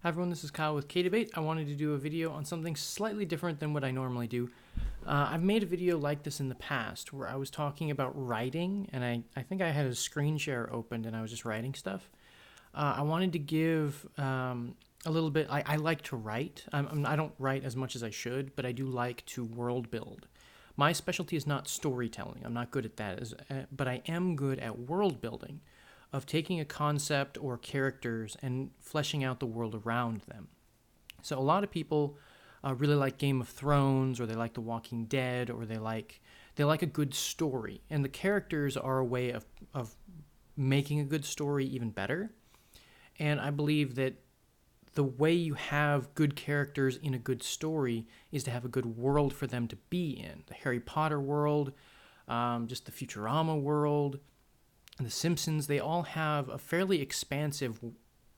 Hi everyone, this is Kyle with Kaydbait. I wanted to do a video on something slightly different than what I normally do. I've made a video like this in the past where I was talking about writing, and I think I had a screen share opened and I was just writing stuff. I wanted to give a little bit. I like to write. I don't write as much as I should, but I do like to world build. My specialty is not storytelling. I'm not good at that, but I am good at world building, of taking a concept or characters and fleshing out the world around them. So a lot of people really like Game of Thrones, or they like The Walking Dead, or they like a good story, and the characters are a way of making a good story even better. And I believe that the way you have good characters in a good story is to have a good world for them to be in. The Harry Potter world, just the Futurama world, the Simpsons, they all have a fairly expansive,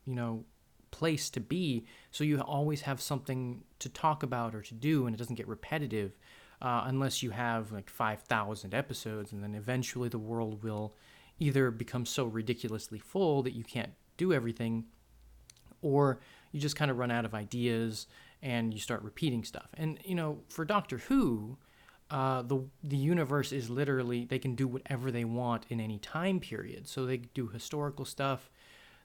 you know, place to be. So you always have something to talk about or to do, and it doesn't get repetitive unless you have like 5,000 episodes, and then eventually the world will either become so ridiculously full that you can't do everything, or you just kind of run out of ideas and you start repeating stuff. And for Doctor Who, the universe is literally, they can do whatever they want in any time period. So they do historical stuff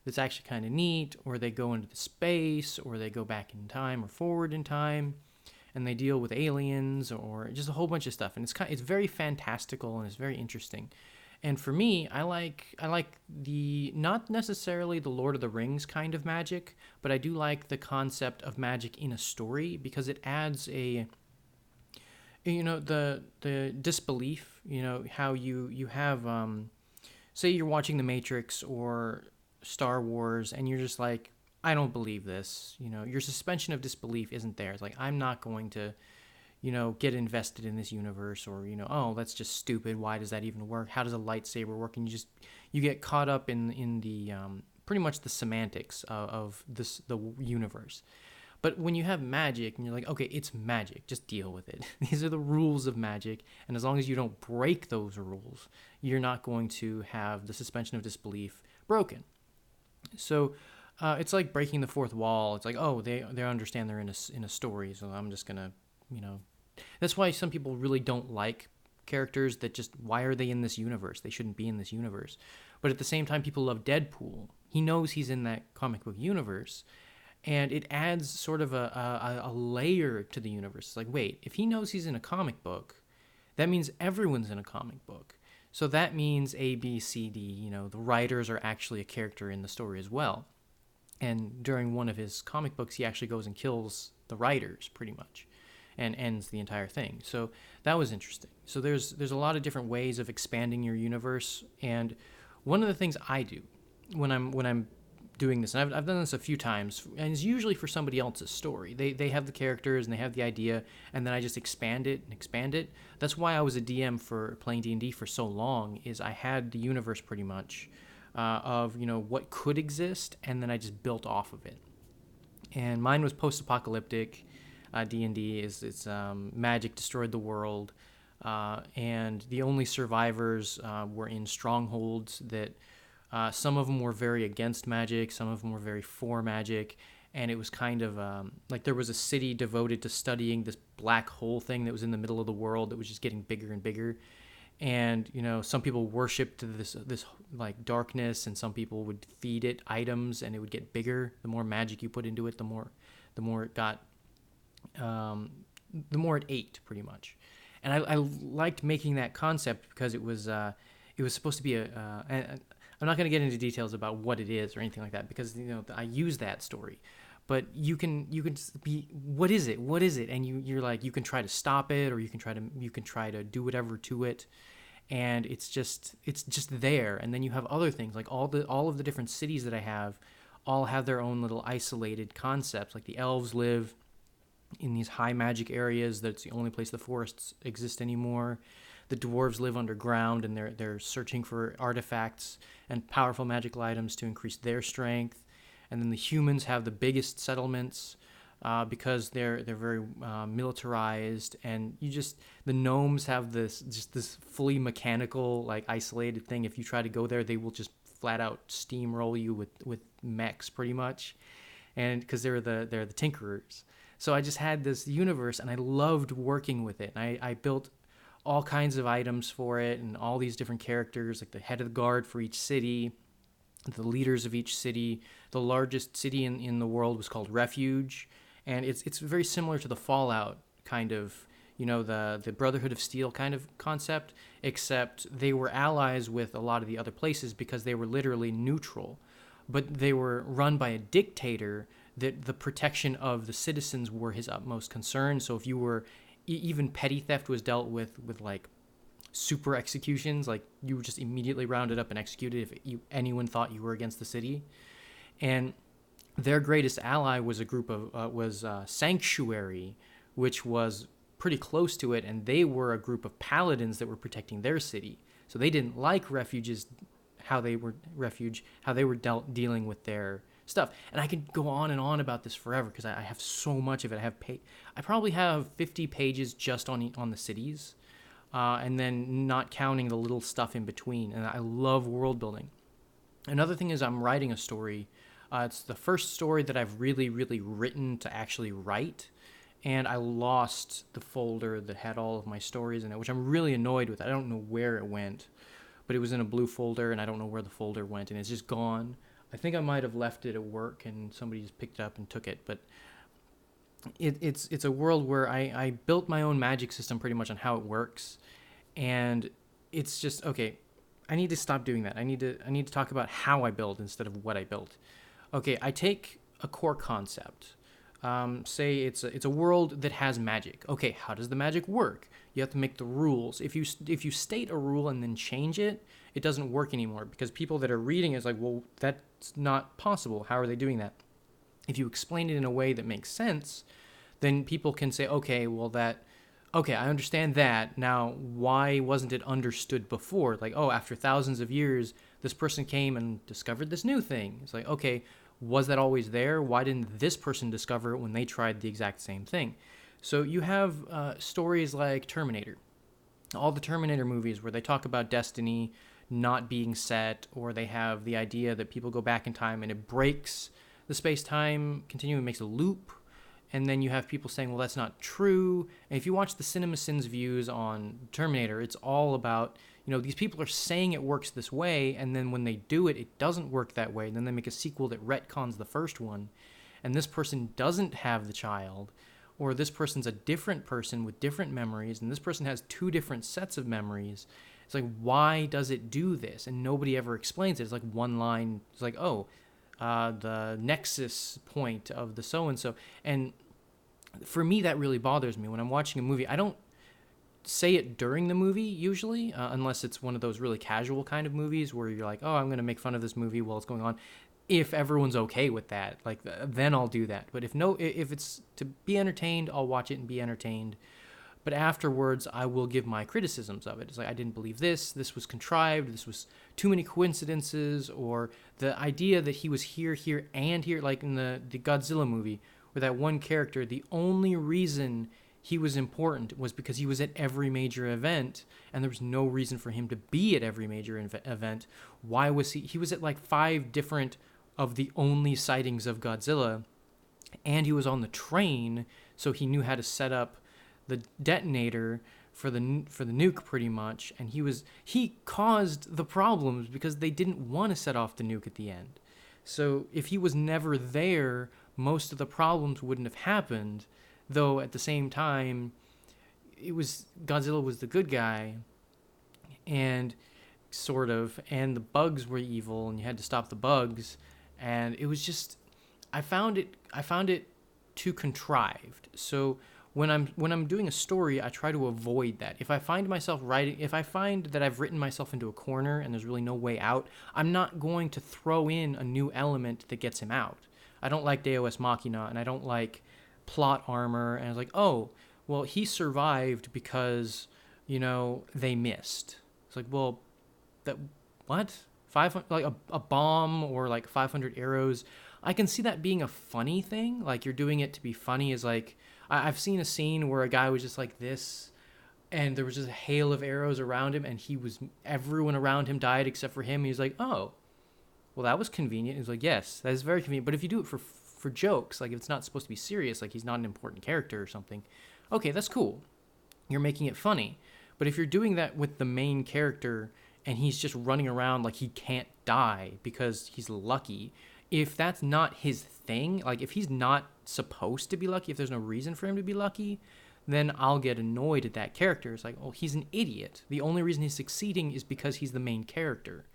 that's actually kind of neat, or they go into the space, or they go back in time or forward in time, and they deal with aliens or just a whole bunch of stuff. And it's very fantastical and it's very interesting. And for me, I like the, not necessarily the Lord of the Rings kind of magic, but I do like the concept of magic in a story, because it adds a, the disbelief. How you have, say you're watching The Matrix or Star Wars, and you're just like, I don't believe this. Your suspension of disbelief isn't there. It's like, I'm not going to get invested in this universe, or oh, that's just stupid. Why does that even work? How does a lightsaber work? And you get caught up in the pretty much the semantics of the universe. But when you have magic and you're like, okay, it's magic, just deal with it. These are the rules of magic, and as long as you don't break those rules, you're not going to have the suspension of disbelief broken. So it's like breaking the fourth wall. It's like, oh, they understand they're in a story, so I'm just gonna, you know. That's why some people really don't like characters that just, why are they in this universe? They shouldn't be in this universe. But at the same time, people love Deadpool. He knows he's in that comic book universe, and it adds sort of a layer to the universe. It's like, wait, if he knows he's in a comic book, that means everyone's in a comic book. So that means A, B, C, D, the writers are actually a character in the story as well. And during one of his comic books, he actually goes and kills the writers, pretty much, and ends the entire thing. So that was interesting. So there's a lot of different ways of expanding your universe, and one of the things I do when I'm doing this, and I've done this a few times, and it's usually for somebody else's story. They have the characters and they have the idea, and then I just expand it and expand it. That's why I was a DM for playing D&D for so long, is I had the universe pretty much of what could exist, and then I just built off of it. And mine was post-apocalyptic. D&D is, it's magic destroyed the world, and the only survivors were in strongholds that some of them were very against magic, some of them were very for magic, and it was kind of like there was a city devoted to studying this black hole thing that was in the middle of the world that was just getting bigger and bigger. And some people worshipped this like darkness, and some people would feed it items, and it would get bigger. The more magic you put into it, the more it got, the more it ate, pretty much. And I liked making that concept because it was supposed to be I'm not going to get into details about what it is or anything like that, because I use that story. But you can just be, what is it, and you're like, you can try to stop it, or you can try to do whatever to it, and it's just there. And then you have other things, like all of the different cities that I have all have their own little isolated concepts. Like the elves live in these high magic areas that's the only place the forests exist anymore. The dwarves live underground, and they're searching for artifacts and powerful magical items to increase their strength. And then the humans have the biggest settlements because they're very militarized. And the gnomes have this fully mechanical, like, isolated thing. If you try to go there, they will just flat out steamroll you with mechs, pretty much. and because they're the tinkerers. So I just had this universe, and I loved working with it. And I built all kinds of items for it, and all these different characters, like the head of the guard for each city, the leaders of each city. The largest city in the world was called Refuge, and it's very similar to the Fallout kind of, the Brotherhood of Steel kind of concept, except they were allies with a lot of the other places because they were literally neutral, but they were run by a dictator that the protection of the citizens were his utmost concern. So if you were even petty theft was dealt with like super executions, like you were just immediately rounded up and executed if anyone thought you were against the city. And their greatest ally was a group of Sanctuary, which was pretty close to it, and they were a group of paladins that were protecting their city. So they didn't like how they were dealing with their stuff. And I could go on and on about this forever because I have so much of it. I probably have 50 pages just on the cities, and then not counting the little stuff in between. And I love world building. Another thing is I'm writing a story. It's the first story that I've really, really written to actually write. And I lost the folder that had all of my stories in it, which I'm really annoyed with. I don't know where it went, but it was in a blue folder, and I don't know where the folder went, and it's just gone. I think I might have left it at work, and somebody just picked it up and took it. But it's a world where I built my own magic system pretty much on how it works, and it's just okay. I need to stop doing that. I need to talk about how I build instead of what I built. Okay, I take a core concept. Say it's a world that has magic. Okay, how does the magic work? You have to make the rules. If you state a rule and then change it, it doesn't work anymore because people that are reading it's like, well, that's not possible. How are they doing that? If you explain it in a way that makes sense, then people can say, okay, I understand that. Now, why wasn't it understood before? Like, oh, after thousands of years, this person came and discovered this new thing. It's like, okay, was that always there? Why didn't this person discover it when they tried the exact same thing? So you have stories like Terminator. All the Terminator movies where they talk about destiny not being set, or they have the idea that people go back in time and it breaks the space-time continuum, makes a loop. And then you have people saying, well, that's not true. And if you watch the CinemaSins views on Terminator, it's all about, these people are saying it works this way, and then when they do it, it doesn't work that way. And then they make a sequel that retcons the first one. And this person doesn't have the child, or this person's a different person with different memories, and this person has two different sets of memories. It's like, why does it do this? And nobody ever explains it. It's like one line. It's like, the nexus point of the so-and-so. And for me, that really bothers me when I'm watching a movie. I don't say it during the movie usually, unless it's one of those really casual kind of movies where you're like, oh, I'm going to make fun of this movie while it's going on. If everyone's okay with that, then I'll do that. But if it's to be entertained, I'll watch it and be entertained. But afterwards, I will give my criticisms of it. It's like, I didn't believe this was contrived, this was too many coincidences, or the idea that he was here, and here, like in the Godzilla movie, where that one character, the only reason he was important was because he was at every major event, and there was no reason for him to be at every major event. Why was he? He was at like 5 different of the only sightings of Godzilla, and he was on the train, so he knew how to set up the detonator for the nuke pretty much, and he caused the problems because they didn't want to set off the nuke at the end. So if he was never there, most of the problems wouldn't have happened, though at the same time, Godzilla was the good guy, and and the bugs were evil, and you had to stop the bugs, and it was just, I found it too contrived. So when I'm doing a story, I try to avoid that. If I find that I've written myself into a corner and there's really no way out, I'm not going to throw in a new element that gets him out. I don't like Deus Machina, and I don't like plot armor, and I was like, oh, well, he survived because, they missed. It's like, well, what? 500, like a bomb or like 500 arrows. I can see that being a funny thing. Like, you're doing it to be funny. Is like, I've seen a scene where a guy was just like this, and there was just a hail of arrows around him, and everyone around him died except for him. He was like, oh, well, that was convenient. He was like, yes, that is very convenient. But if you do it for for jokes, like if it's not supposed to be serious, like he's not an important character or something, okay, that's cool. You're making it funny. But if you're doing that with the main character and he's just running around like he can't die because he's lucky, if that's not his thing, like if he's not supposed to be lucky, if there's no reason for him to be lucky, then I'll get annoyed at that character. It's like, oh, he's an idiot. The only reason he's succeeding is because he's the main character.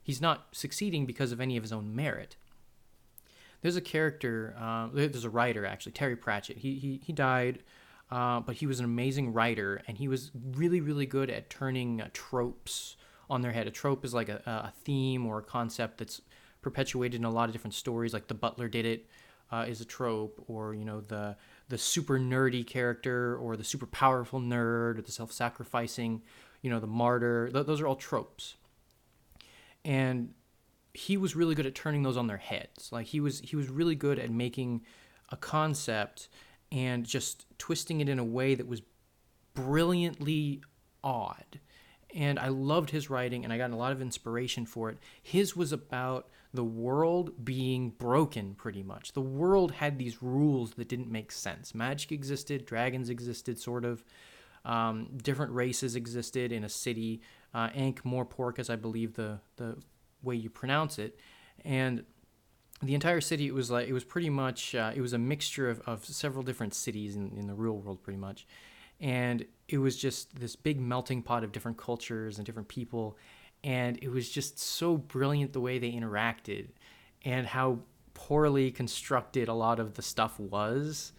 He's not succeeding because of any of his own merit. There's a character, there's a writer actually, Terry Pratchett. He died, but he was an amazing writer, and he was really, really good at turning tropes on their head. A trope is like a theme or a concept that's perpetuated in a lot of different stories, like The Butler did it, is a trope, or the super nerdy character, or the super powerful nerd, or the self-sacrificing, the martyr. Those are all tropes. And he was really good at turning those on their heads. Like he was really good at making a concept and just twisting it in a way that was brilliantly odd. And I loved his writing, and I got a lot of inspiration for it. His was about the world being broken, pretty much. The world had these rules that didn't make sense. Magic existed, dragons existed, sort of. Different races existed in a city. Ankh-Morpork, I believe the way you pronounce it. And the entire city, it was pretty much, it was a mixture of several different cities in the real world, pretty much. And it was just this big melting pot of different cultures and different people. And it was just so brilliant the way they interacted and how poorly constructed a lot of the stuff was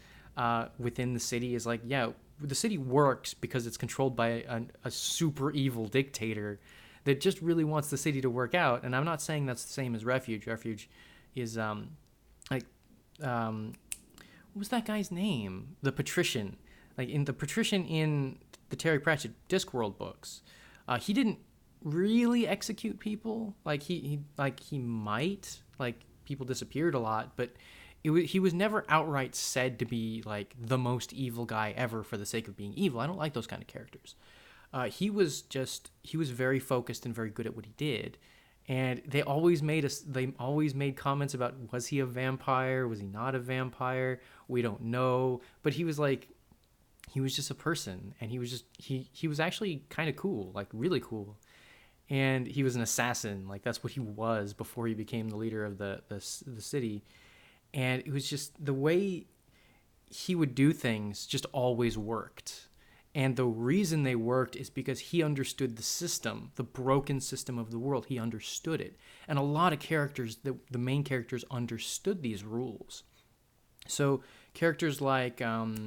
within the city. Is like, yeah, the city works because it's controlled by a super evil dictator that just really wants the city to work out. And I'm not saying that's the same as Refuge. Refuge is what was that guy's name? The Patrician. Like in the Patrician in the Terry Pratchett Discworld books, he didn't really execute people. Like he might. Like people disappeared a lot, but he was never outright said to be like the most evil guy ever for the sake of being evil. I don't like those kind of characters. He was very focused and very good at what he did. And they always made comments about, was he a vampire? Was he not a vampire? We don't know. But he was just a person, and he was actually kind of cool, like really cool. And he was an assassin, like that's what he was before he became the leader of the city. And it was just the way he would do things just always worked. And the reason they worked is because he understood the system, the broken system of the world. He understood it. And a lot of characters, the main characters, understood these rules. So characters like, there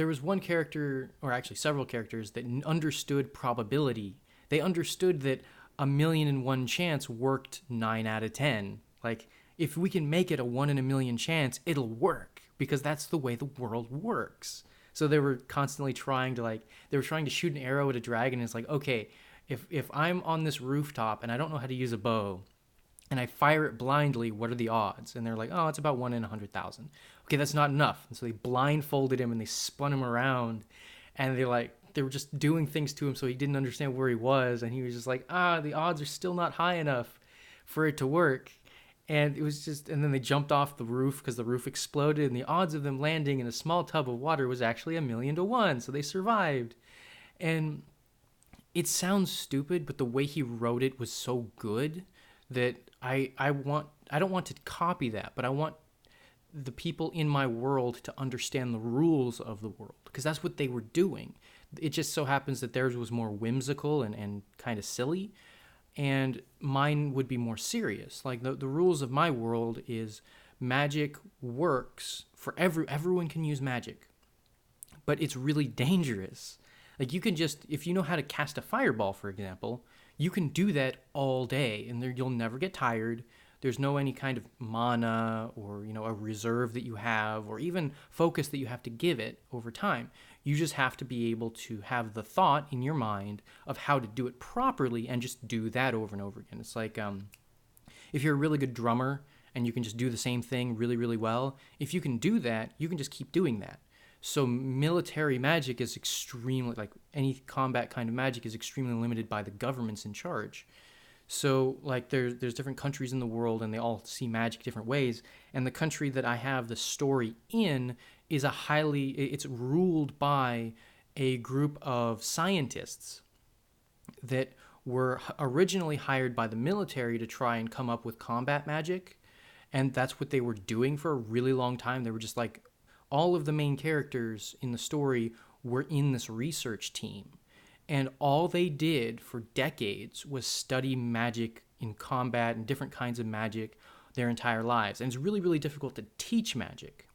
was one character, or actually several characters, that understood probability. They understood that 1,000,001 chance worked 9 out of 10. Like, if we can make it a 1 in a million chance, it'll work, because that's the way the world works. So they were constantly trying to shoot an arrow at a dragon, and it's like, okay, if I'm on this rooftop and I don't know how to use a bow, and I fire it blindly, what are the odds? And they're like, oh, it's about 1 in 100,000. Okay, that's not enough. And so they blindfolded him and they spun him around, and they were just doing things to him so he didn't understand where he was, and he was just like, the odds are still not high enough for it to work. And it was just, and then they jumped off the roof because the roof exploded, and the odds of them landing in a small tub of water was actually 1,000,000 to 1, so they survived. And it sounds stupid, but the way he wrote it was so good that I don't want to copy that, but I want the people in my world to understand the rules of the world, because that's what they were doing. It just so happens that theirs was more whimsical and kind of silly, and mine would be more serious. Like the rules of my world is magic works for everyone can use magic, but it's really dangerous. Like you can just, if you know how to cast a fireball, for example, you can do that all day, and you'll never get tired. There's no any kind of mana or, a reserve that you have, or even focus that you have to give it over time. You just have to be able to have the thought in your mind of how to do it properly and just do that over and over again. It's like if you're a really good drummer and you can just do the same thing really, really well, if you can do that, you can just keep doing that. So military magic is extremely, like any combat kind of magic is extremely limited by the governments in charge. So like there's different countries in the world and they all see magic different ways. And the country that I have the story in is it's ruled by a group of scientists that were originally hired by the military to try and come up with combat magic. And that's what they were doing for a really long time. They were just like, all of the main characters in the story were in this research team. And all they did for decades was study magic in combat and different kinds of magic their entire lives. And it's really, really difficult to teach magic.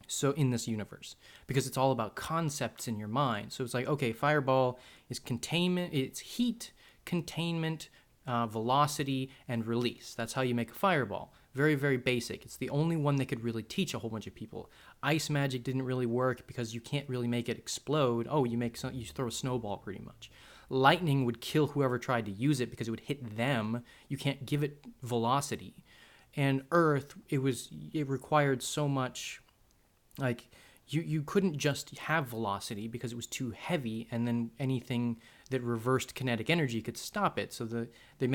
So in this universe, because it's all about concepts in your mind. So it's like, okay, fireball is containment, it's heat, containment, velocity, and release. That's how you make a fireball. Very, very basic. It's the only one that could really teach a whole bunch of people. Ice magic didn't really work because you can't really make it explode. Oh, you throw a snowball pretty much. Lightning would kill whoever tried to use it because it would hit them. You can't give it velocity. And earth, it required so much, like you couldn't just have velocity because it was too heavy, and then anything that reversed kinetic energy could stop it. So they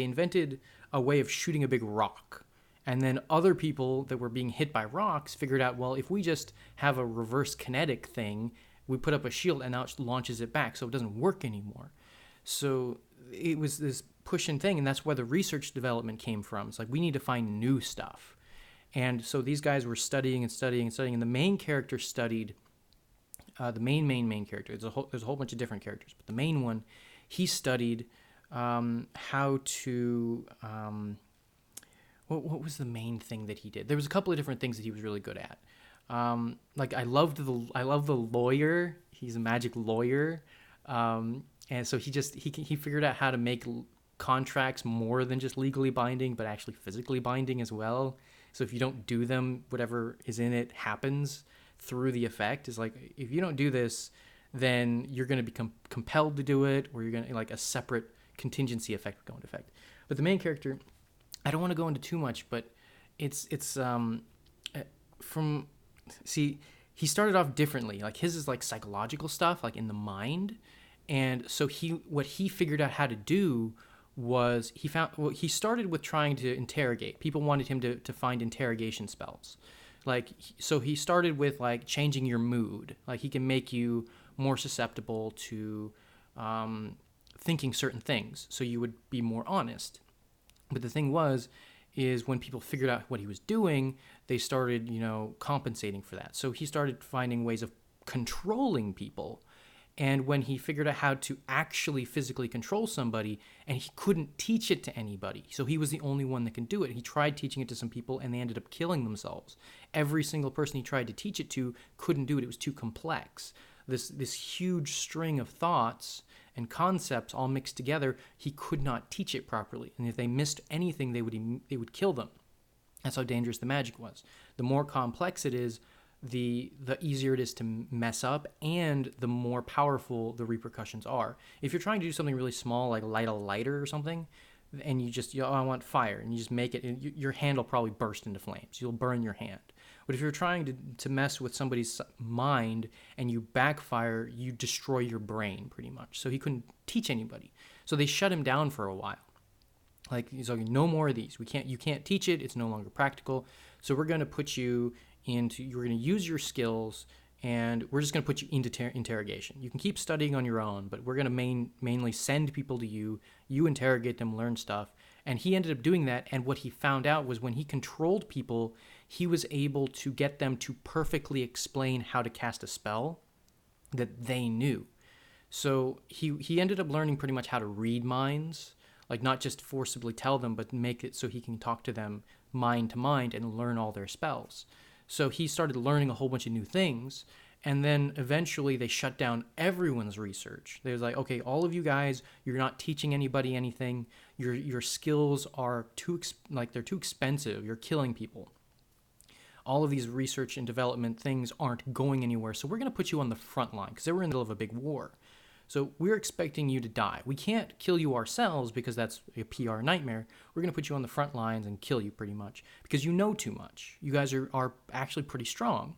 invented a way of shooting a big rock. And then other people that were being hit by rocks figured out, well, if we just have a reverse kinetic thing, we put up a shield and now it launches it back, so it doesn't work anymore. So it was this push and thing, and that's where the research development came from. It's like, we need to find new stuff. And so these guys were studying and studying and studying, and the main character studied, the main character, there's a whole bunch of different characters, but the main one, he studied how to, what was the main thing that he did? There was a couple of different things that he was really good at. Like I love the lawyer. He's a magic lawyer. And so he figured out how to make contracts more than just legally binding, but actually physically binding as well. So if you don't do them, whatever is in it happens through the effect. Is like, if you don't do this, then you're going to become compelled to do it, or you're going to, like, a separate contingency effect go into effect. But the main character, I don't want to go into too much, but he started off differently. Like, his is like psychological stuff, like in the mind. And so what he figured out how to do was he started with trying to interrogate. People wanted him to find interrogation spells. Like, so he started with like changing your mood. Like, he can make you more susceptible to thinking certain things, so you would be more honest. But the thing is when people figured out what he was doing, they started, compensating for that. So he started finding ways of controlling people. And when he figured out how to actually physically control somebody, and he couldn't teach it to anybody, so he was the only one that can do it. He tried teaching it to some people, and they ended up killing themselves. Every single person he tried to teach it to couldn't do it. It was too complex. This huge string of thoughts and concepts all mixed together, he could not teach it properly. And if they missed anything, they would kill them. That's how dangerous the magic was. The more complex it is, the easier it is to mess up, and the more powerful the repercussions are. If you're trying to do something really small, like light a lighter or something, and you just, I want fire, and you just make it, and your hand will probably burst into flames. You'll burn your hand. But if you're trying to mess with somebody's mind and you backfire, you destroy your brain pretty much. So he couldn't teach anybody. So they shut him down for a while. Like, he's like, no more of these. You can't teach it. It's no longer practical. So we're going to put you you're going to use your skills, and we're just going to put you into interrogation. You can keep studying on your own, but we're going to mainly send people to you. You interrogate them, learn stuff. And he ended up doing that, and what he found out was when he controlled people, he was able to get them to perfectly explain how to cast a spell that they knew. So he ended up learning pretty much how to read minds, like not just forcibly tell them, but make it so he can talk to them mind to mind and learn all their spells. So he started learning a whole bunch of new things, and then eventually they shut down everyone's research. They was like, okay, all of you guys, you're not teaching anybody anything. Your skills are they're too expensive. You're killing people. All of these research and development things aren't going anywhere, so we're going to put you on the front line, because they were in the middle of a big war. So we're expecting you to die. We can't kill you ourselves because that's a PR nightmare. We're going to put you on the front lines and kill you pretty much because you know too much. You guys are actually pretty strong.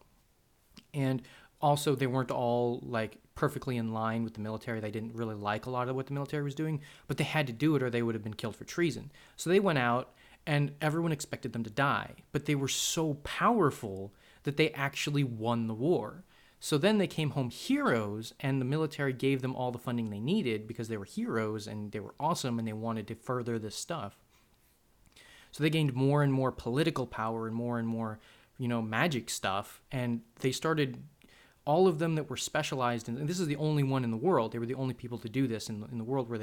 And Also, they weren't all like perfectly in line with the military. They didn't really like a lot of what the military was doing, but they had to do it or they would have been killed for treason. So they went out and everyone expected them to die, but they were so powerful that they actually won the war. So then they came home heroes, and the military gave them all the funding they needed because they were heroes and they were awesome and they wanted to further this stuff. So they gained more and more political power and more, magic stuff. And they started, all of them that were specialized in, and this is the only one in the world. They were the only people to do this in the world where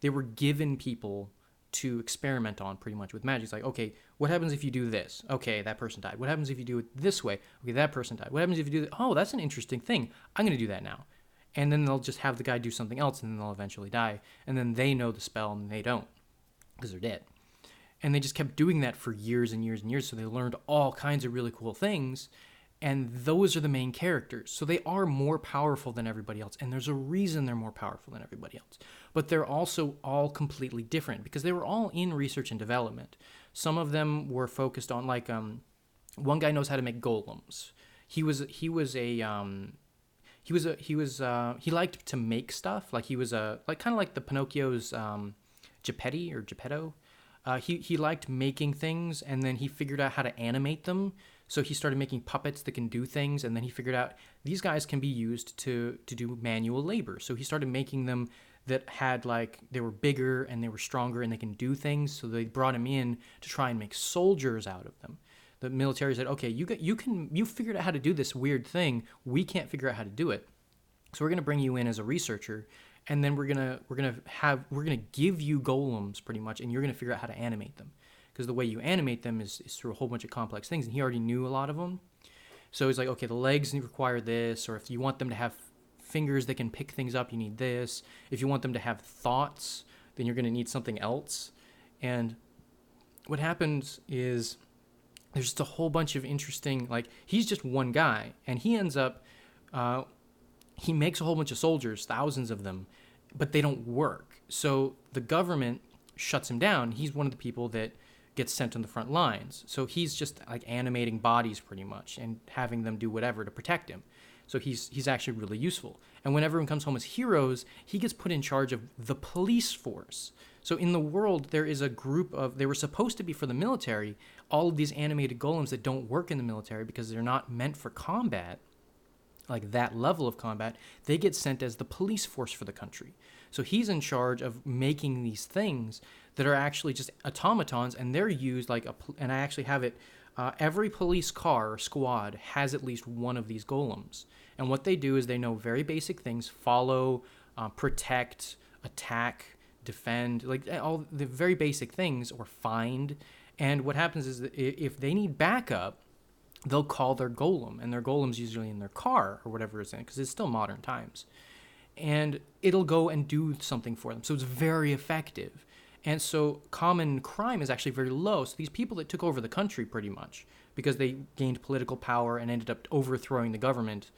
they were given people to experiment on pretty much with magic. It's like, okay, what happens if you do this? Okay, that person died. What happens if you do it this way? Okay, that person died. What happens if you do that? Oh, that's an interesting thing. I'm going to do that now. And then they'll just have the guy do something else and then they'll eventually die. And then they know the spell and they don't because they're dead. And they just kept doing that for years and years and years. So they learned all kinds of really cool things. And those are the main characters. So they are more powerful than everybody else. And there's a reason they're more powerful than everybody else. But they're also all completely different because they were all in research and development. Some of them were focused on one guy knows how to make golems. He liked to make stuff. Like he was kind of like the Pinocchio's Geppetto. He liked making things, and then he figured out how to animate them. So he started making puppets that can do things, and then he figured out these guys can be used to do manual labor. So he started making them that had they were bigger and they were stronger and they can do things. So they brought him in to try and make soldiers out of them. The military said, "Okay, you figured out how to do this weird thing. We can't figure out how to do it. So we're going to bring you in as a researcher, and then we're gonna give you golems pretty much, and you're gonna figure out how to animate them, because the way you animate them is through a whole bunch of complex things." And he already knew a lot of them, so he's like, "Okay, the legs require this, or if you want them to have fingers that can pick things up, you need this. If you want them to have thoughts, then you're gonna need something else." And what happens is there's just a whole bunch of interesting, he's just one guy, and he ends up he makes a whole bunch of soldiers, thousands of them, but they don't work. So the government shuts him down. He's one of the people that gets sent on the front lines. So he's just animating bodies pretty much and having them do whatever to protect him. So he's actually really useful. And when everyone comes home as heroes, he gets put in charge of the police force. So in the world, there is a group of, they were supposed to be for the military, all of these animated golems that don't work in the military because they're not meant for combat, like that level of combat, they get sent as the police force for the country. So he's in charge of making these things that are actually just automatons, and they're used and I actually have it, every police car or squad has at least one of these golems. And what they do is they know very basic things: follow, protect, attack, defend, all the very basic things, or find. And what happens is that if they need backup, they'll call their golem, and their golem's usually in their car or whatever it's in, because it's still modern times. And it'll go and do something for them. So it's very effective. And so common crime is actually very low. So these people that took over the country pretty much because they gained political power and ended up overthrowing the government,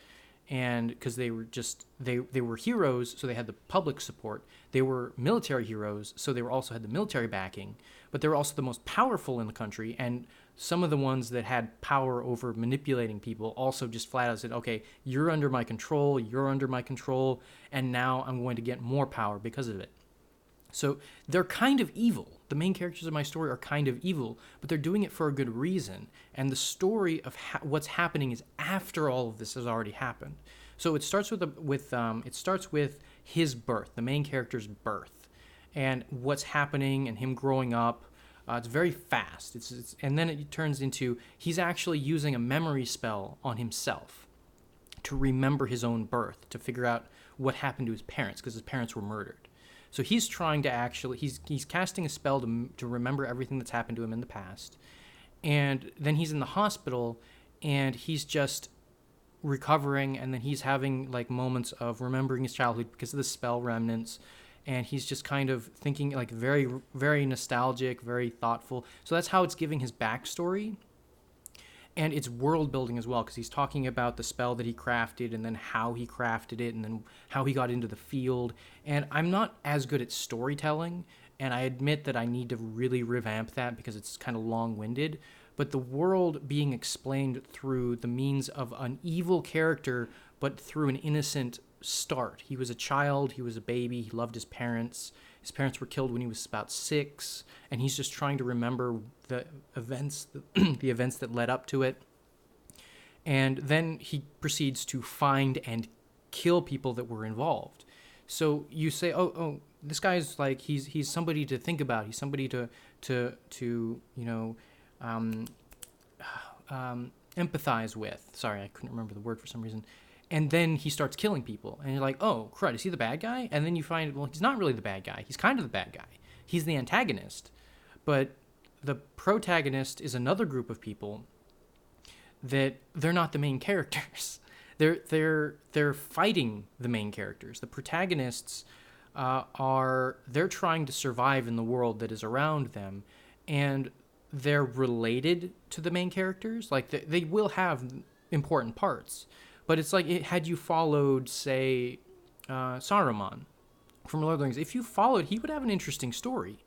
and because they were just they were heroes, so they had the public support. They were military heroes, so they also had the military backing, but they were also the most powerful in the country. And some of the ones that had power over manipulating people also just flat out said, "Okay, you're under my control, and now I'm going to get more power because of it." So they're kind of evil. The main characters of my story are kind of evil, but they're doing it for a good reason. And the story of what's happening is after all of this has already happened. So it starts with his birth, the main character's birth, and what's happening and him growing up. It's very fast. And then it turns into he's actually using a memory spell on himself to remember his own birth, to figure out what happened to his parents, because his parents were murdered. So he's trying to he's casting a spell to remember everything that's happened to him in the past. And then he's in the hospital, and he's just recovering, and then he's having moments of remembering his childhood because of the spell remnants. And he's just kind of thinking very, very nostalgic, very thoughtful. So that's how it's giving his backstory. And it's world building as well, because he's talking about the spell that he crafted, and then how he crafted it, and then how he got into the field. And I'm not as good at storytelling, and I admit that I need to really revamp that because it's kind of long-winded. But the world being explained through the means of an evil character but through an innocent start. He was a child, he was a baby, he loved his parents. His parents were killed when he was about 6, and he's just trying to remember the events, the events that led up to it. And then he proceeds to find and kill people that were involved. So you say, oh, this guy's like he's somebody to think about. He's somebody to empathize with. Sorry, I couldn't remember the word for some reason. And then he starts killing people, and you're like, oh, crud, is he the bad guy? And then you find, well, he's not really the bad guy. He's kind of the bad guy. He's the antagonist. But the protagonist is another group of people that they're not the main characters. They're fighting the main characters. The protagonists they're trying to survive in the world that is around them, and they're related to the main characters. Like they will have important parts, but it's like had you followed, say, Saruman from Lord of the Rings, if you followed, he would have an interesting story.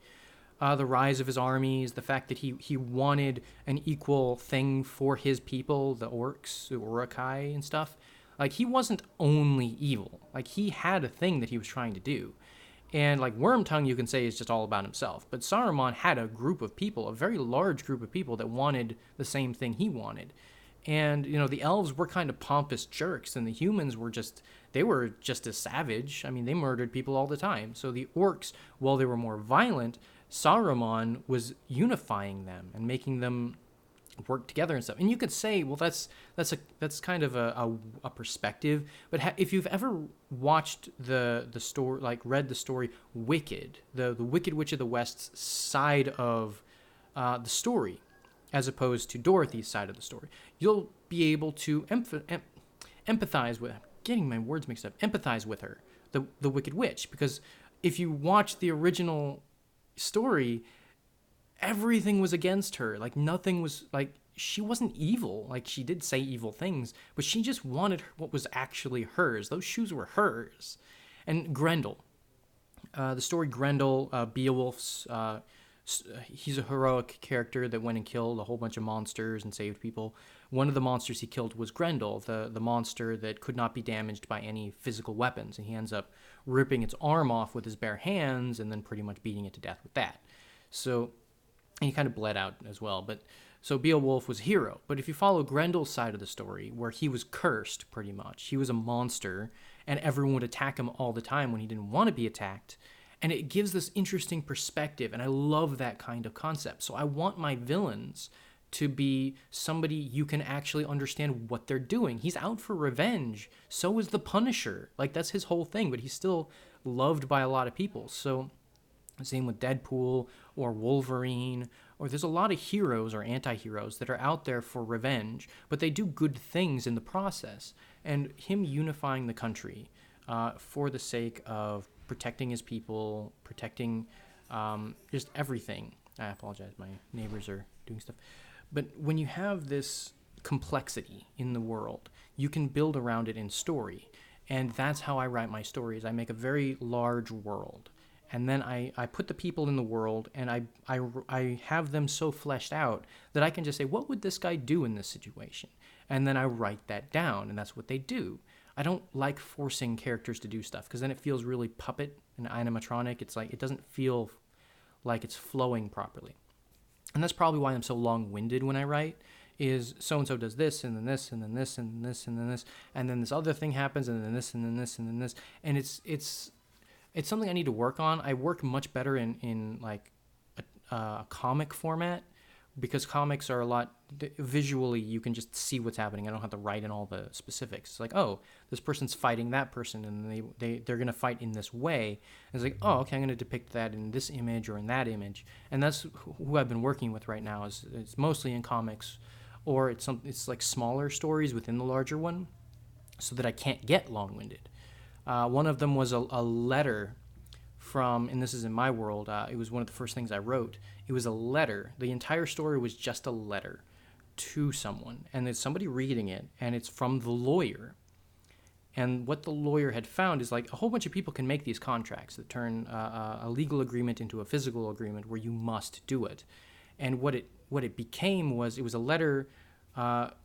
The rise of his armies, the fact that he wanted an equal thing for his people, the orcs, the Uruk-hai and stuff. Like, he wasn't only evil. Like, he had a thing that he was trying to do. And, like, Wormtongue, you can say, is just all about himself. But Saruman had a group of people, a very large group of people that wanted the same thing he wanted. And, the elves were kind of pompous jerks, and the humans were just as savage. I mean, they murdered people all the time. So the orcs, while they were more violent, Saruman was unifying them and making them work together and stuff. And you could say, well, that's kind of a perspective. But if you've ever watched the story, like read the story Wicked, the Wicked Witch of the West's side of the story, as opposed to Dorothy's side of the story, you'll be able to empathize with. I'm getting my words mixed up. Empathize with her, the Wicked Witch, because if you watch the original story, everything was against her. Like, nothing was, like, she wasn't evil. Like, she did say evil things, but she just wanted what was actually hers. Those shoes were hers. And Grendel, the story Grendel, Beowulf's, he's a heroic character that went and killed a whole bunch of monsters and saved people. One of the monsters he killed was Grendel, the monster that could not be damaged by any physical weapons, and he ends up ripping its arm off with his bare hands and then pretty much beating it to death with that. So, and he kind of bled out as well. But so Beowulf was a hero. But if you follow Grendel's side of the story, where he was cursed pretty much, he was a monster, and everyone would attack him all the time when he didn't want to be attacked. And it gives this interesting perspective, and I love that kind of concept. So I want my villains to be somebody you can actually understand what they're doing. He's out for revenge. So is the Punisher. Like, that's his whole thing, but he's still loved by a lot of people. So same with Deadpool or Wolverine, or there's a lot of heroes or anti-heroes that are out there for revenge, but they do good things in the process. And him unifying the country for the sake of protecting his people, protecting just everything. I apologize, my neighbors are doing stuff. But when you have this complexity in the world, you can build around it in story. And that's how I write my stories. I make a very large world. And then I put the people in the world, and I have them so fleshed out that I can just say, what would this guy do in this situation? And then I write that down, and that's what they do. I don't like forcing characters to do stuff, because then it feels really puppet and animatronic. It's like, it doesn't feel like it's flowing properly. And that's probably why I'm so long-winded when I write, is so-and-so does this, and then this, and then this, and then this, and then this, and then this other thing happens, and then this, and then this, and then this. And it's something I need to work on. I work much better in like a comic format, because comics are a lot visually, you can just see what's happening. I don't have to write in all the specifics. It's like, oh, this person's fighting that person, and they're going to fight in this way. And it's like, oh, okay, I'm going to depict that in this image or in that image. And that's who I've been working with right now. It's mostly in comics, or it's like smaller stories within the larger one, so that I can't get long-winded. One of them was a letter from, and this is in my world, it was one of the first things I wrote. It was a letter. The entire story was just a letter to someone, and there's somebody reading it, and it's from the lawyer. And what the lawyer had found is, like, a whole bunch of people can make these contracts that turn a legal agreement into a physical agreement where you must do it. And what it became was, it was a letter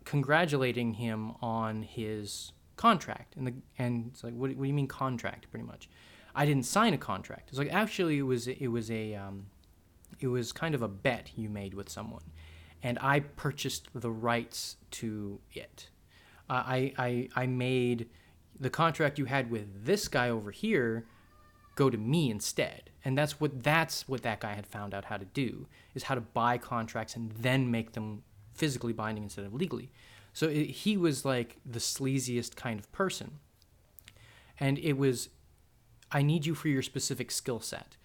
congratulating him on his contract. And it's like, what do you mean contract? Pretty much, I didn't sign a contract. It's like, actually, it was kind of a bet you made with someone, and I purchased the rights to it. I made the contract you had with this guy over here go to me instead. And that's what that guy had found out how to do, is how to buy contracts and then make them physically binding instead of legally. So he was like the sleaziest kind of person. And it was, I need you for your specific skill set.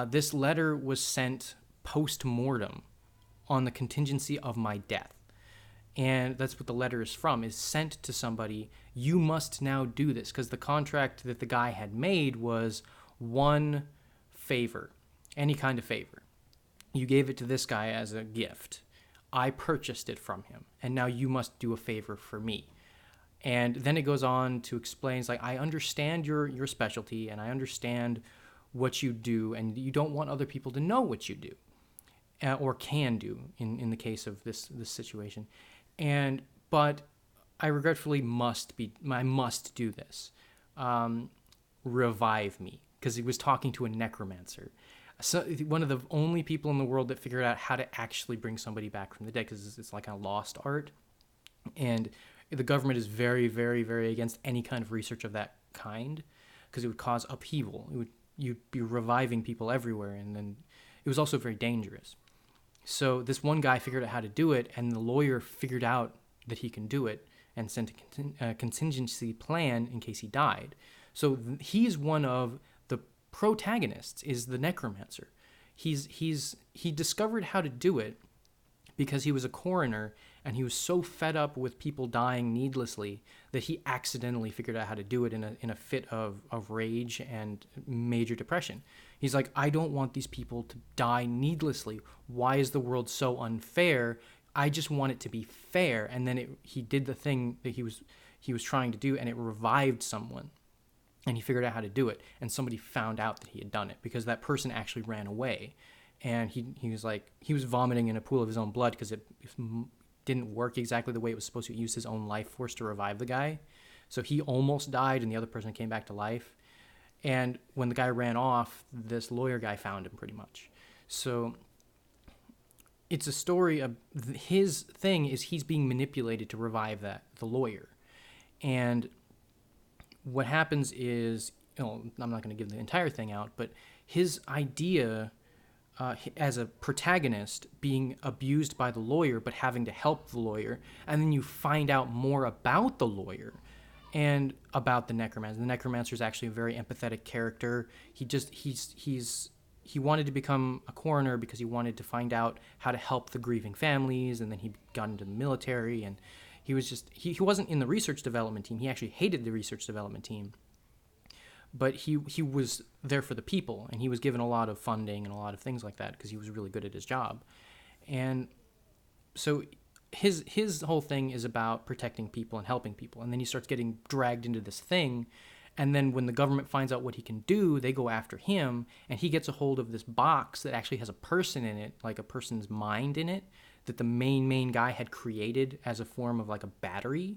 This letter was sent post-mortem on the contingency of my death. And that's what the letter is from, is sent to somebody. You must now do this, because the contract that the guy had made was one favor, any kind of favor. You gave it to this guy as a gift. I purchased it from him, and now you must do a favor for me. And then it goes on to explain, it's like, I understand your specialty, and I understand what you do, and you don't want other people to know what you do, or can do in the case of this situation. But I regretfully must do this. Revive me. Because he was talking to a necromancer. So one of the only people in the world that figured out how to actually bring somebody back from the dead, because it's like a lost art. And the government is very, very, very against any kind of research of that kind, because it would cause upheaval. You'd be reviving people everywhere, and then it was also very dangerous. So this one guy figured out how to do it, and the lawyer figured out that he can do it and sent a contingency plan in case he died. So he's one of the protagonists, is the necromancer. He discovered how to do it because he was a coroner, and he was so fed up with people dying needlessly that he accidentally figured out how to do it in a fit of rage and major depression. He's like, I don't want these people to die needlessly. Why is the world so unfair? I just want it to be fair. And then he did the thing that he was trying to do, and it revived someone. And he figured out how to do it, and somebody found out that he had done it, because that person actually ran away. And he was vomiting in a pool of his own blood because it didn't work exactly the way it was supposed to. Use his own life force to revive the guy. So he almost died, and the other person came back to life. And when the guy ran off, this lawyer guy found him, pretty much. So it's a story of his thing is he's being manipulated to revive the lawyer. And what happens is, I'm not going to give the entire thing out, but his idea as a protagonist being abused by the lawyer, but having to help the lawyer, and then you find out more about the lawyer and about the necromancer. The necromancer is actually a very empathetic character. He wanted to become a coroner because he wanted to find out how to help the grieving families, and then he got into the military, and he wasn't in the research development team. He actually hated the research development team. But he was there for the people, and he was given a lot of funding and a lot of things like that because he was really good at his job. And so his whole thing is about protecting people and helping people. And then he starts getting dragged into this thing. And then when the government finds out what he can do, they go after him, and he gets a hold of this box that actually has a person in it, like a person's mind in it, that the main guy had created as a form of like a battery.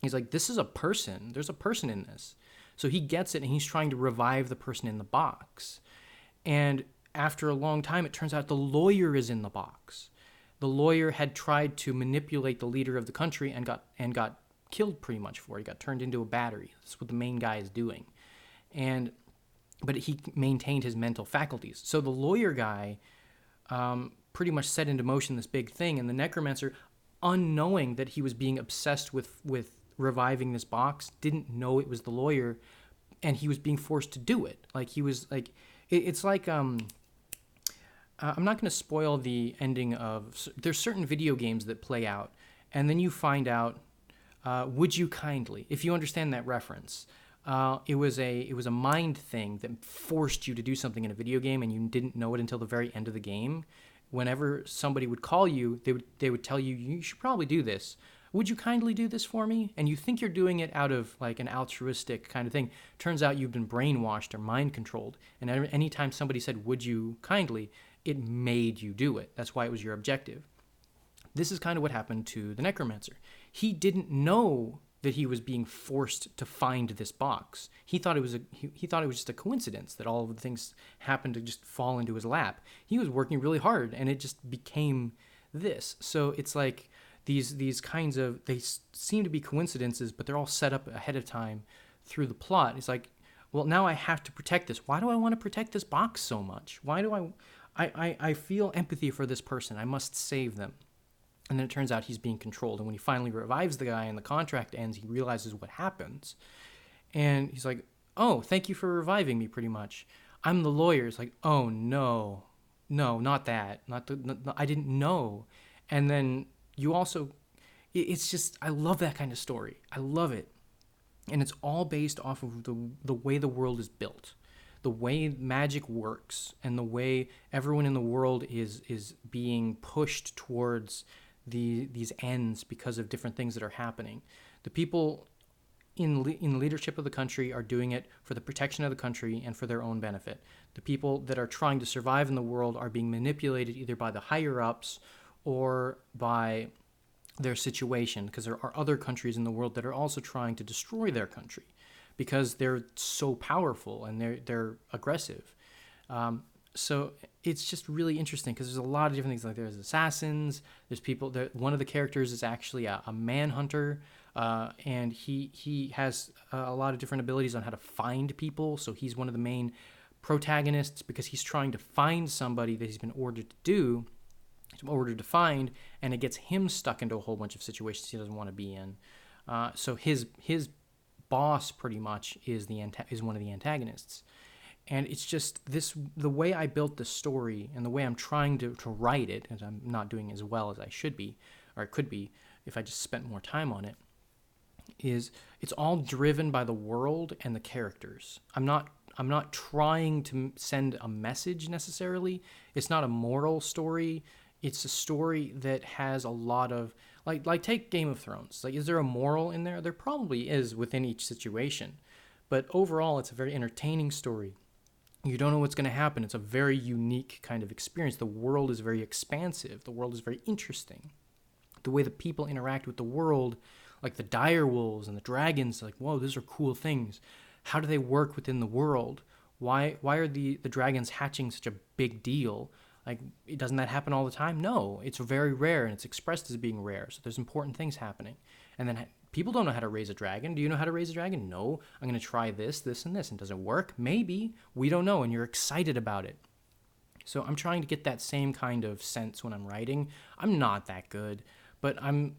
He's like, this is a person. There's a person in this. So he gets it, and he's trying to revive the person in the box. And after a long time, it turns out the lawyer is in the box. The lawyer had tried to manipulate the leader of the country and got killed pretty much for it. He got turned into a battery. That's what the main guy is doing. But he maintained his mental faculties. So the lawyer guy pretty much set into motion this big thing, and the necromancer, unknowing that he was being obsessed with reviving this box, didn't know it was the lawyer, and he was being forced to do it. Like, he was like, it's like, I'm not going to spoil the ending of, there's certain video games that play out, and then you find out, would you kindly, if you understand that reference, it was a mind thing that forced you to do something in a video game, and you didn't know it until the very end of the game. Whenever somebody would call you, they would tell you, you should probably do this. Would you kindly do this for me? And you think you're doing it out of like an altruistic kind of thing. Turns out you've been brainwashed or mind controlled. And anytime somebody said, would you kindly, it made you do it. That's why it was your objective. This is kind of what happened to the necromancer. He didn't know that he was being forced to find this box. He thought it was he thought it was just a coincidence that all of the things happened to just fall into his lap. He was working really hard, and it just became this. So it's like these kinds of, they seem to be coincidences, but they're all set up ahead of time through the plot. It's like, well, now I have to protect this. Why do I want to protect this box so much? Why do I feel empathy for this person. I must save them. And then it turns out he's being controlled. And when he finally revives the guy and the contract ends, he realizes what happens. And he's like, oh, thank you for reviving me, pretty much. I'm the lawyer. It's like, oh, no, not that. I didn't know. And then you also, it's just, I love that kind of story. I love it. And it's all based off of the way the world is built, the way magic works, and the way everyone in the world is being pushed towards these ends because of different things that are happening. The people in leadership of the country are doing it for the protection of the country and for their own benefit. The people that are trying to survive in the world are being manipulated either by the higher-ups or by their situation, because there are other countries in the world that are also trying to destroy their country because they're so powerful and they're aggressive. So it's just really interesting because there's a lot of different things. Like there's assassins, there's people that, one of the characters is actually a manhunter, and he has a lot of different abilities on how to find people. So he's one of the main protagonists because he's trying to find somebody that he's been ordered to find, and it gets him stuck into a whole bunch of situations he doesn't want to be in. So his boss pretty much is one of the antagonists. And it's just the way I built the story and the way I'm trying to write it, and I'm not doing as well as I should be, or it could be if I just spent more time on it, is it's all driven by the world and the characters. I'm not trying to send a message necessarily. It's not a moral story. It's a story that has a lot of, like take Game of Thrones. Like, is there a moral in there? There probably is within each situation. But overall, it's a very entertaining story. You don't know what's going to happen. It's a very unique kind of experience. The world is very expansive. The world is very interesting. The way the people interact with the world, like the dire wolves and the dragons, like, whoa, those are cool things. How do they work within the world? Why are the dragons hatching such a big deal? Like, doesn't that happen all the time? No, it's very rare, and it's expressed as being rare. So there's important things happening. And then people don't know how to raise a dragon. Do you know how to raise a dragon? No. I'm going to try this, this, and this. And does it work? Maybe. We don't know, and you're excited about it. So I'm trying to get that same kind of sense when I'm writing. I'm not that good, but I'm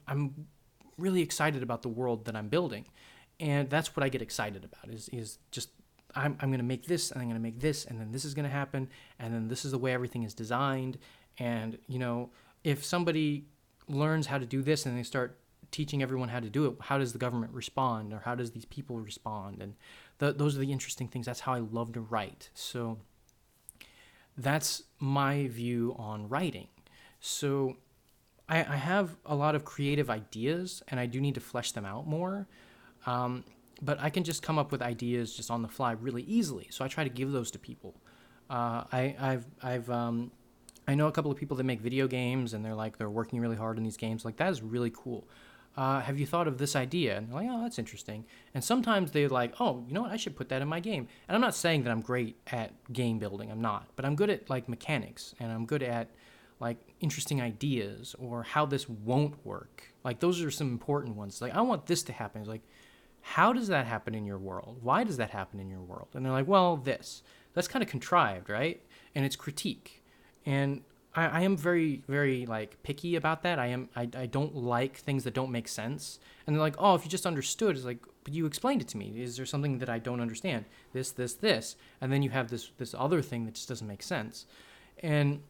really excited about the world that I'm building. And that's what I get excited about, is just I'm going to make this, and I'm going to make this, and then this is going to happen, and then this is the way everything is designed. And, you know, if somebody learns how to do this and they start teaching everyone how to do it, how does the government respond, or how does these people respond? And those are the interesting things. That's how I love to write. So that's my view on writing. So I have a lot of creative ideas, and I do need to flesh them out more. But I can just come up with ideas just on the fly really easily. So I try to give those to people. I know a couple of people that make video games, and they're working really hard on these games. Like, that is really cool. Have you thought of this idea? And they're like, oh, that's interesting. And sometimes they're like, oh, you know what? I should put that in my game. And I'm not saying that I'm great at game building. I'm not. But I'm good at, like, mechanics. And I'm good at, like, interesting ideas or how this won't work. Like, those are some important ones. Like, I want this to happen. It's like, how does that happen in your world? Why does that happen in your world? And they're like, well, this. That's kind of contrived, right? And it's critique. And I am very, very, like, picky about that. I don't like things that don't make sense. And they're like, oh, if you just understood, it's like, but you explained it to me. Is there something that I don't understand? This. And then you have this other thing that just doesn't make sense. And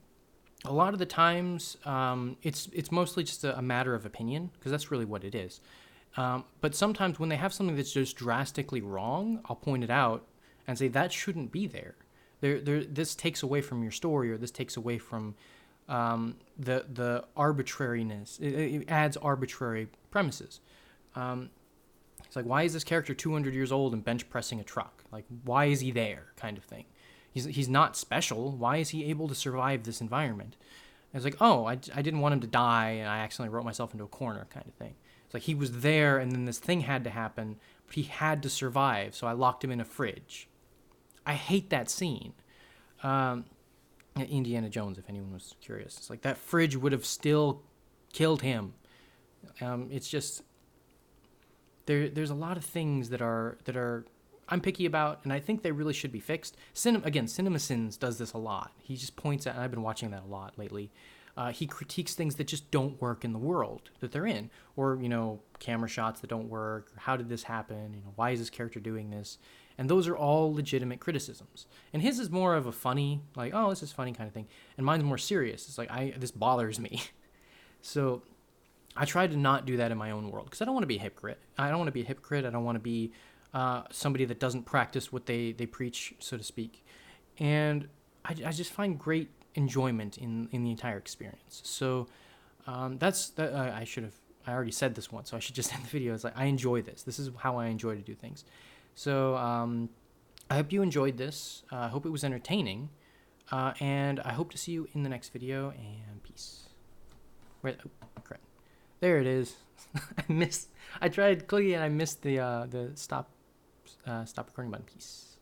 a lot of the times, it's mostly just a matter of opinion, because that's really what it is. But sometimes when they have something that's just drastically wrong, I'll point it out and say that shouldn't be there. This takes away from your story, or this takes away from the arbitrariness. It adds arbitrary premises. It's like, why is this character 200 years old and bench pressing a truck? Like, why is he there, kind of thing? He's not special. Why is he able to survive this environment? It's like, oh, I didn't want him to die, and I accidentally wrote myself into a corner, kind of thing. It's like he was there, and then this thing had to happen, but he had to survive, so I locked him in a fridge. I hate that scene. Um, Indiana Jones, if anyone was curious, it's like that fridge would have still killed him. It's just there's a lot of things that are I'm picky about, and I think they really should be fixed. CinemaSins does this a lot. He just points out, and I've been watching that a lot lately. He critiques things that just don't work in the world that they're in, or camera shots that don't work. Or how did this happen? Why is this character doing this? And those are all legitimate criticisms. And his is more of a funny, like, oh, this is funny kind of thing, and mine's more serious. It's like this bothers me. So I try to not do that in my own world because I don't want to be a hypocrite. I don't want to be a hypocrite. I don't want to be somebody that doesn't practice what they preach, so to speak. And I just find great enjoyment in the entire experience. So that's that. I already said this once, so I should just end the video. It's like, I enjoy this. This is how I enjoy to do things. So I hope you enjoyed this. I hope it was entertaining. And I hope to see you in the next video, and peace. Wait, oh, crap. There it is. I tried clicking and I missed the stop recording button. Peace.